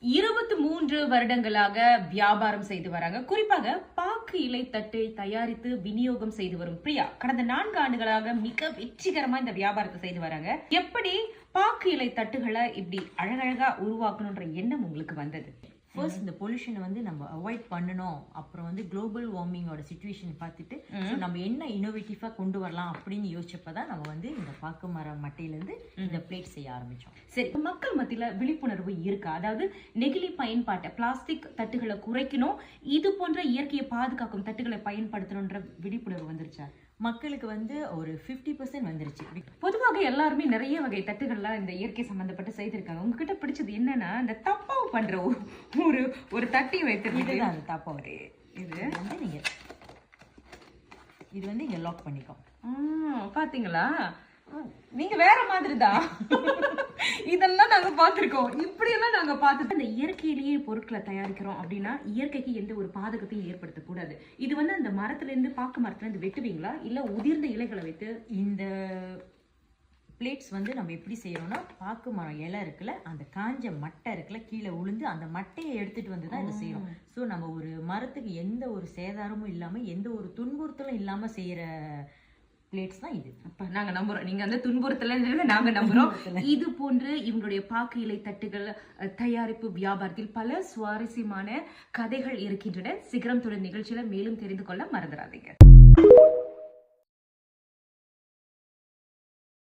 23 வருடங்களாக வியாபாரம் செய்து வராங்க. குறிப்பாக பாக்கு இலை தட்டை தயாரித்து விநியோகம் செய்து வரும் பிரியா கடந்த 4 ஆண்டுகளாக மிக வெற்றிகரமா இந்த வியாபாரத்தை செய்து வராங்க. எப்படி பாக்கு இலை தட்டுகளை இப்படி அழகழகா உருவாக்கணும்ன்ற எண்ணம் உங்களுக்கு வந்தது? ஃபர்ஸ்ட் இந்த பொல்யூஷனை வந்து நம்ம அவாய்ட் பண்ணணும். அப்புறம் வந்து குளோபல் வார்மிங்கோட சிச்சுவேஷன் பார்த்துட்டு நம்ம என்ன இனோவேட்டிவா கொண்டு வரலாம் அப்படின்னு யோசிச்சப்பதான் நம்ம வந்து இந்த பாக்கு மர மட்டையிலேருந்து இந்த பிளேட் செய்ய ஆரம்பிச்சோம். சரி, மக்கள் மத்தியில விழிப்புணர்வு இருக்கா? அதாவது நெகிழி பயன்பாட்டை, பிளாஸ்டிக் தட்டுகளை குறைக்கணும், இது போன்ற இயற்கையை பாதுகாக்கும் தட்டுகளை பயன்படுத்தணும்ன்ற விழிப்புணர்வு வந்துருச்சா? மக்களுக்கு வந்து ஒரு 50% வந்துருச்சு. பொதுவாக எல்லாருமே நிறைய வகை தட்டுகள்லாம் இந்த இயற்கை சம்பந்தப்பட்டு செய்திருக்காங்க. உங்ககிட்ட பிடிச்சது என்னன்னா இந்த தப்பாவு பண்ற ஒரு தட்டி வைத்திருக்கு. அந்த தப்பாவு இது வந்து இங்க லாக் பண்ணிக்கோ. பாத்தீங்களா, நீங்க வேற மாதிரிதான். இதெல்லாம் நாங்க பாத்திருக்கோம், இப்படி எல்லாம் நாங்க பார்த்துட்டு இந்த இயற்கையிலேயே பொருட்களை தயாரிக்கிறோம் அப்படின்னா இயற்கைக்கு எந்த ஒரு பாதகத்தையும் ஏற்படுத்தக்கூடாது. இது வந்து அந்த மரத்துல இருந்து, பாக்கு மரத்துல இருந்து வெட்டுவீங்களா இல்ல உதிர்ந்த இலைகளை வைத்து? இந்த பிளேட்ஸ் வந்து நம்ம எப்படி செய்யறோம்னா, பாக்கு மரம் இலை இருக்குல்ல, அந்த காஞ்ச மட்டை இருக்குல்ல, கீழே உளுந்து அந்த மட்டையை எடுத்துட்டு வந்து தான் இதை செய்யறோம். ஸோ நம்ம ஒரு மரத்துக்கு எந்த ஒரு சேதாரமும் இல்லாம, எந்த ஒரு துன்புறுத்தலும் இல்லாம செய்யற பிளேட்ஸ் தான் இது. அப்ப நாங்க நம்புறோம், நீங்க வந்து துன்புறுத்தல நாங்க நம்புறோம். இது போன்று இவங்களுடைய பாக்கு இலை தட்டுகள் தயாரிப்பு வியாபாரத்தில் பல சுவாரஸ்யமான கதைகள் இருக்கின்றன. சிகரம் தொடர் நிகழ்ச்சியில மேலும் தெரிந்து கொள்ள மறந்துடாதீங்க.